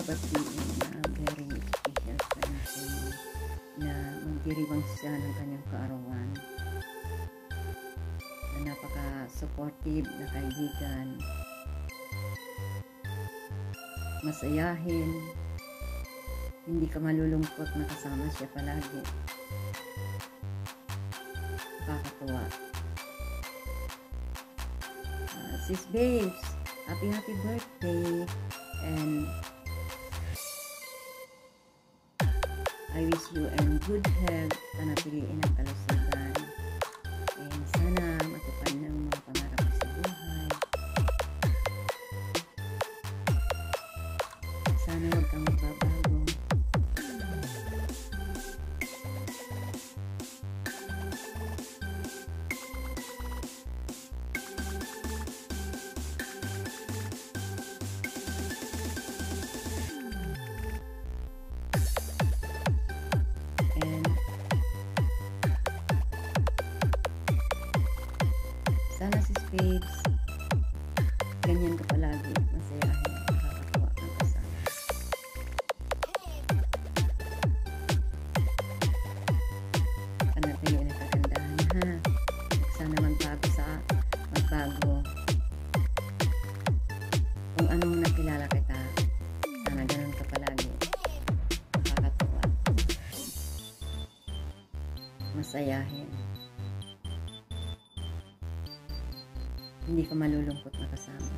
batiin na very special friend sa inyo na magdiriwang siya ng kanyang kaarawan, na napaka-supportive na kaibigan, masayahin, hindi ka malulungkot na kasama siya palagi. Nakakatuwa. Sis babes, happy birthday, and I wish you and good health, sana piliin ang kalusugan, and sana matupad ng mga pangarap mo sa buhay. Sana huwag kang magbabago. Sana si Spades, ganyan ka palagi, masayahin, nakakatuwa ng kasama. Sana tayo na kagandahan, ha? Sana magbago. Kung anong nakilala kita, sana ganun ka palagi. Nakakatuwa. Masayahin. Hindi ka malulungkot na kasama.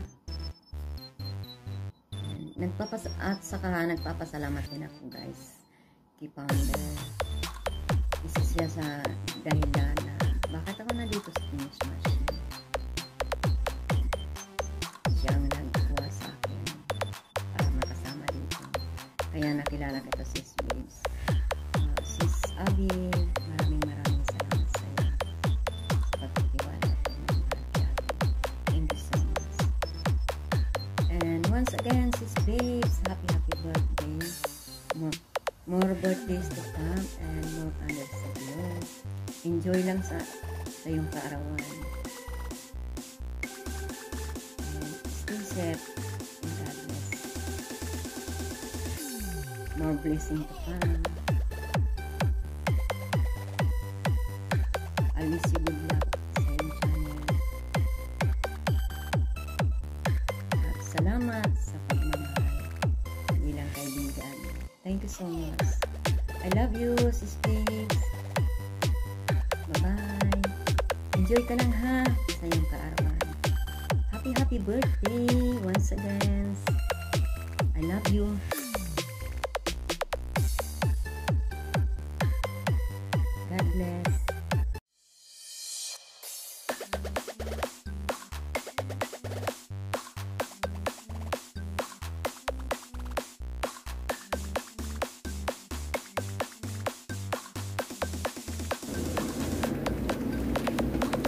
At saka nagpapasalamat din ako, guys, kay Founder. Isa siya sa dahilan na bakit ako nandito sa Team Smash. Siya ang nagkuha sa akin para makasama dito. Kaya nakilala kita, Sis Babes. Sis Abby, maraming salamat sa iyo sa pagtitiwala. Once again, Sis Babes, happy birthday. More birthdays to come and more candles sa iyo. Enjoy lang sa iyong kaarawan. And stay safe and God bless. More blessing to come. I wish you good luck sa iyong channel. Salamat sa pagmamahal bilang kaibigan. Thank you so much. I love you, Sis Babes. Bye-bye. Enjoy ka lang, ha, sa iyong kaarawan. Happy birthday once again. I love you. God bless.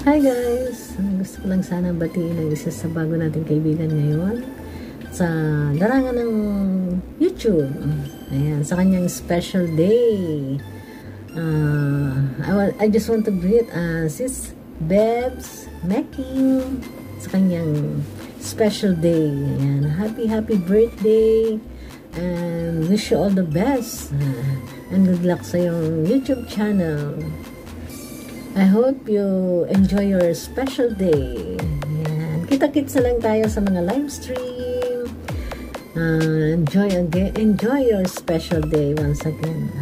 Hi guys! Gusto ko lang sana batiin ang isa sa bago nating kaibigan ngayon sa larangan ng YouTube. Ayan, sa kanyang special day. I just want to greet Sis Babes Making sa kanyang special day. Ayan, happy birthday and wish you all the best and good luck sa iyong YouTube channel. I hope you enjoy your special day. Ayan. Kita-kits na lang tayo sa mga live stream. Enjoy your special day once again.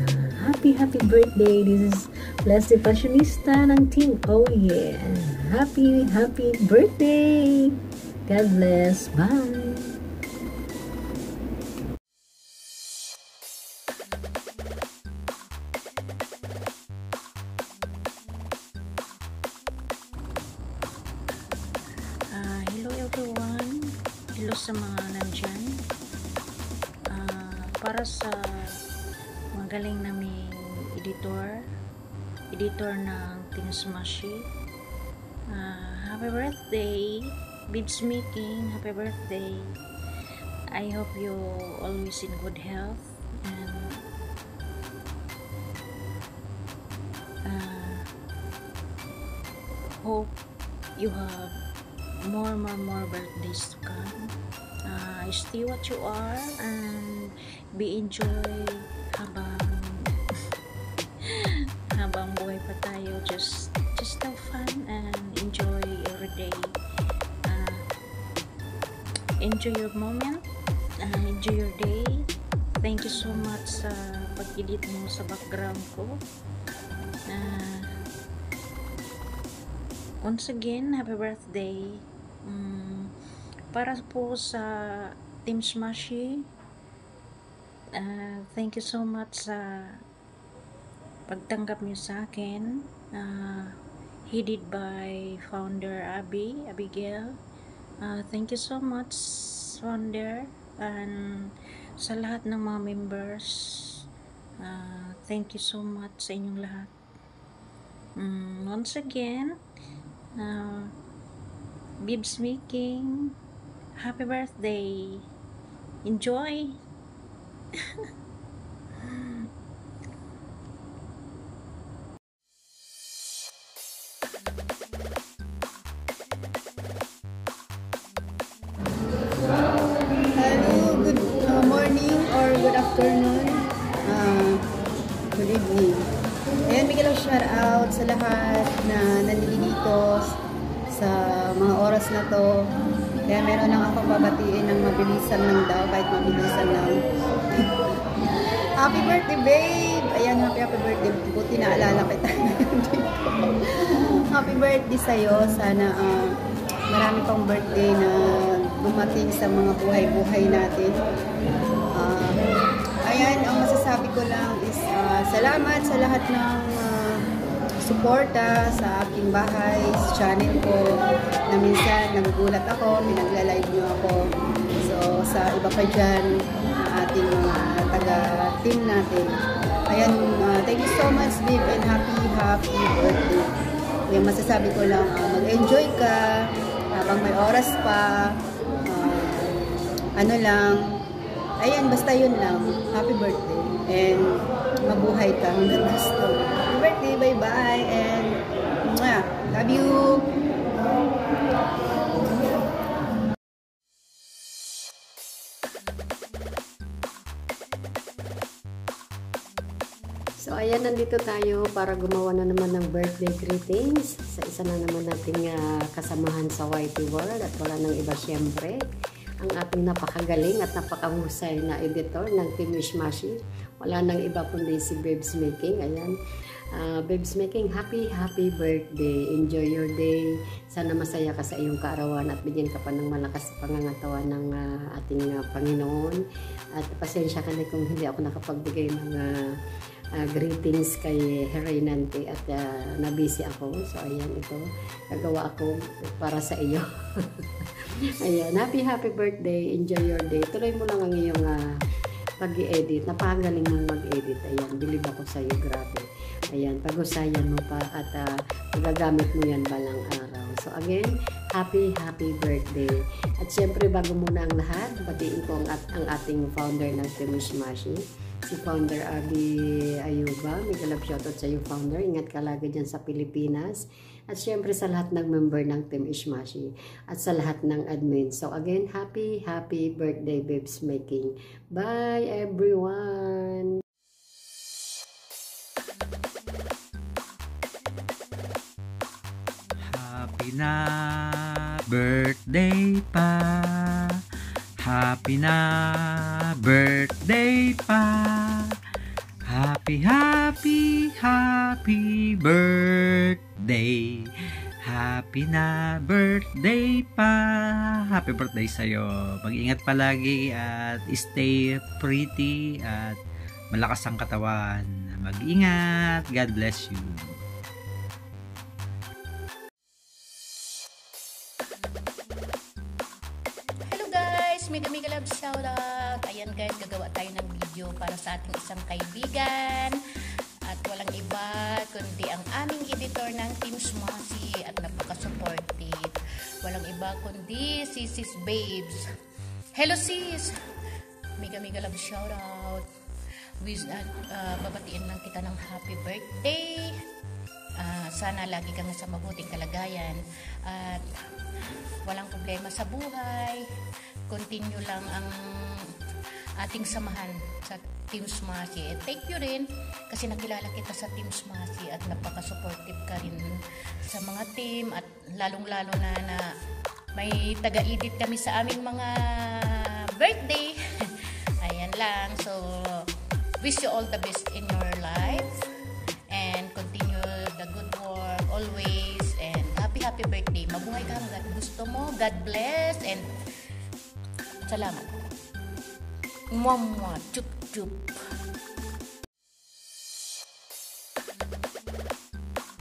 Happy birthday. This is Leslie Fashionista ng Team Oh Yeah. Happy birthday. God bless. Bye. Hello everyone, hello sa mga nandyan, para sa magaling naming editor ng Team Smashy, happy birthday Babes Making, happy birthday. I hope you always in good health and hope you have more birthdays to come. Stay what you are and be enjoy habang buhay pa tayo. Just have fun and enjoy every day. Enjoy your moment, enjoy your day. Thank you so much sa pag-edit mo sa background ko. Once again, happy birthday. Para po sa Team Smashy, thank you so much sa pagtanggap niyo sa akin. Headed by founder Abigail. Thank you so much, founder, and sa lahat ng mga members. Thank you so much sa inyong lahat. Once again, Bibs Making, happy birthday. Enjoy. Hello, good morning or good afternoon, good evening. Ayan, bigyan lang shout out sa lahat na nandito sa mga oras na to. Kaya meron lang ako babatiin ng mabilisan lang daw, kahit mabilisan lang. Happy birthday, babe! Ayan, happy birthday. Buti naalala kita. Happy birthday sa'yo. Sana marami pang birthday na dumating sa mga buhay-buhay natin. Ayan, ang masasabi ko lang is salamat sa lahat ng suporta sa aking bahay, sa channel ko, na minsan nagugulat ako, pinagla-live nyo ako. So, sa iba pa dyan, ating mga taga-team natin. Ayan, thank you so much, babe, and happy birthday. Yung masasabi ko lang, mag-enjoy ka, habang may oras pa, ano lang, ayan, basta yun lang. Happy birthday. And mabuhay ka hanggang gusto. Happy birthday, bye-bye, and mwah, love you. So ayan, nandito tayo para gumawa na naman ng birthday greetings sa isa na naman nating kasamahan sa YT World, at wala nang iba siyempre ang ating napakagaling at napakahusay na editor ng Team Smashy. Wala nang iba kundi si Bibs Making. Ayan, Bibs Making, happy birthday. Enjoy your day. Sana masaya ka sa iyong kaarawan at bigyan ka pa ng malakas pangangatawan ng ating Panginoon. At pasensya ka na kung hindi ako nakapagbigay ng greetings kay Herenante at nabisi ako. So ayan, ito gagawa ako para sa iyo. Ayan, happy birthday. Enjoy your day. Tuloy mo lang ang iyong pag-i-edit. Napakagaling mong mag-edit. Ayan, bilib ako sa iyo, grabe. Ayan, pag-usayan mo pa at magagamit mo yan balang araw. So again, happy birthday. At syempre, bago muna ang lahat, batiin ko ang ating founder ng Team Smashy, si Founder Abi Ayuba. May galap shoutout sa iyo, Founder. Ingat ka lagi dyan sa Pilipinas. At syempre sa lahat ng member ng Team Smashy. At sa lahat ng admin. So again, happy birthday, Bibs Making. Bye everyone! Happy na birthday pa. Happy na birthday pa. Happy birthday. Happy na birthday pa. Happy birthday sa'yo. Mag-ingat palagi at stay pretty at malakas ang katawan. Mag-ingat. God bless you. Mega love shoutout. Ayan guys, gagawa tayo ng video para sa ating isang kaibigan at walang iba kundi ang aming editor ng Team Smashy at napaka-supportive. Walang iba kundi si Sis Babes. Hello sis! Mega love shoutout. Babatiin lang kita ng happy birthday. Sana lagi kang sa mabuting kalagayan at walang problema sa buhay. Continue lang ang ating samahan sa Team Smashy. Thank you rin kasi nakilala kita sa Team Smashy at napaka-supportive ka rin sa mga team at lalong-lalo na may taga-edit kami sa aming mga birthday. Ayan lang. So, wish you all the best in your life and continue the good work always and happy birthday. Mabuhay ka hanggang gusto mo. God bless and salamat. Mwah, chup chup.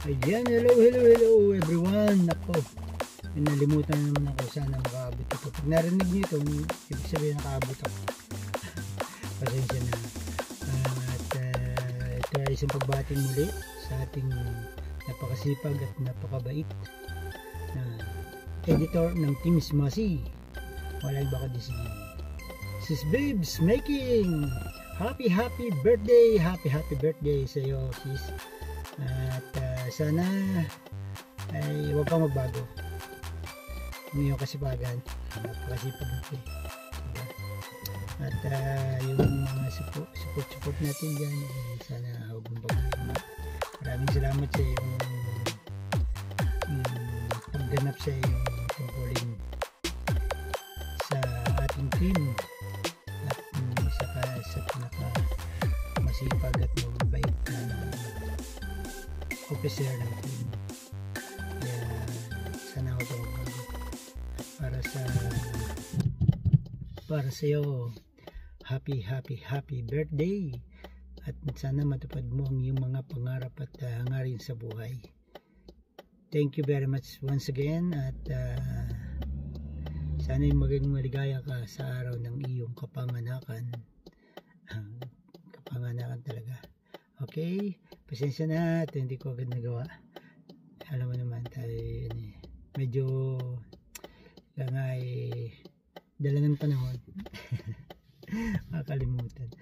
Ayan, hello everyone. Ako, nalimutan naman ako, sana makaabot ito. Pag narinig niyo ito, ibig sabihin nakaabot ako. Pasensya na. At ito ay isang pagbating muli sa ating napakasipag at napakabait na editor ng Team Smashy. Wala iba kundi si Sis Babes Making. Happy birthday, happy birthday sa iyo, sis. At sana ay huwag kang magbago ng iyong kasipagan, napakasipag natin, diba? At yung mga support natin dyan, sana huwag mong bago. Maraming salamat sa iyong pagganap sa iyong tungkulin sa ating team at saka sa pinaka masipag at mabait na officer ng team. Kaya sana ako magbago. Para sa iyo, happy birthday at sana matupad mo ang iyong mga pangarap at hangarin sa buhay. Thank you very much once again at sana maging maligaya ka sa araw ng iyong kapanganakan. Kapanganakan talaga. Okay, pasensya na at hindi ko agad nagawa. Alam mo naman tayo medyo lang ay dala ng panahon. Makakalimutan.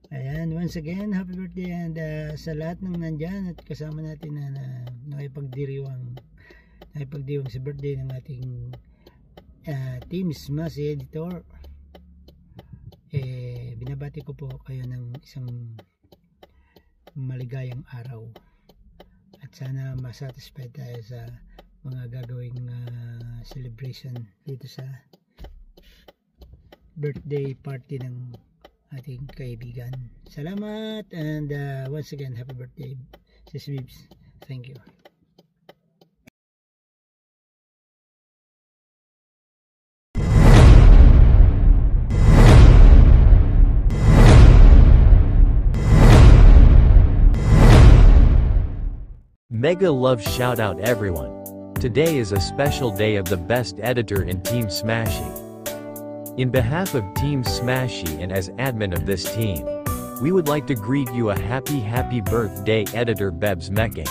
Ayan, once again, happy birthday and sa lahat ng nandyan at kasama natin na nakipagdiriwang sa birthday ng ating Team Smashy editor. Binabati ko po kayo ng isang maligayang araw at sana masatisfied tayo sa mga gagawing celebration dito sa birthday party ng ating kaibigan. Salamat and once again happy birthday Sis Babes. Thank you. Mega love shout out everyone. Today is a special day of the best editor in Team Smashy. In behalf of Team Smashy and as admin of this team, we would like to greet you a happy birthday editor Babes Making.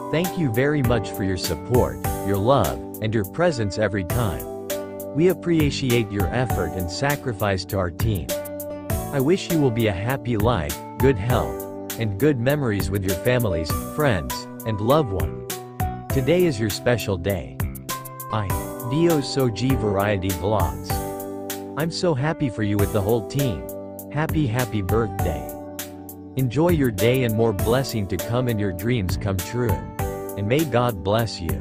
Thank you very much for your support, your love, and your presence every time. We appreciate your effort and sacrifice to our team. I wish you will be a happy life, good health, and good memories with your families, friends, and loved one. Today is your special day. Dio Soji Variety Vlogs. I'm so happy for you with the whole team. Happy birthday. Enjoy your day and more blessing to come and your dreams come true. And may God bless you.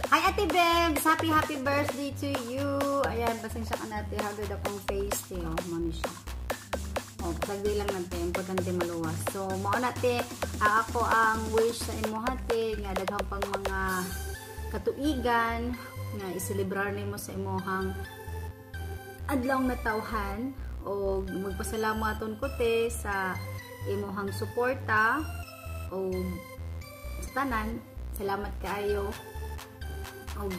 Hi Ate Babes! Happy birthday to you! Ayan, pasensya ka natin. Hagad akong face. Oh, mami siya. Oh, pagdi lang natin. Importante maluwas. So, mao natin, ako ang wish sa imo hati nga daghang pang mga katuigan nga iselebrar nimo sa imuhang adlaw na tawhan o magpasalamaton ko te sa imuhang suporta o sa tanan. Salamat kaayo. Og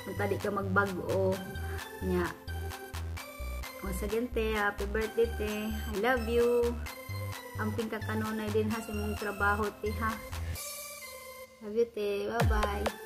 magtadi ka magbago nya. Once again te, happy birthday te. I love you. Amping ka kanunay din ha sa imong trabaho te ha. Love you te. Bye bye.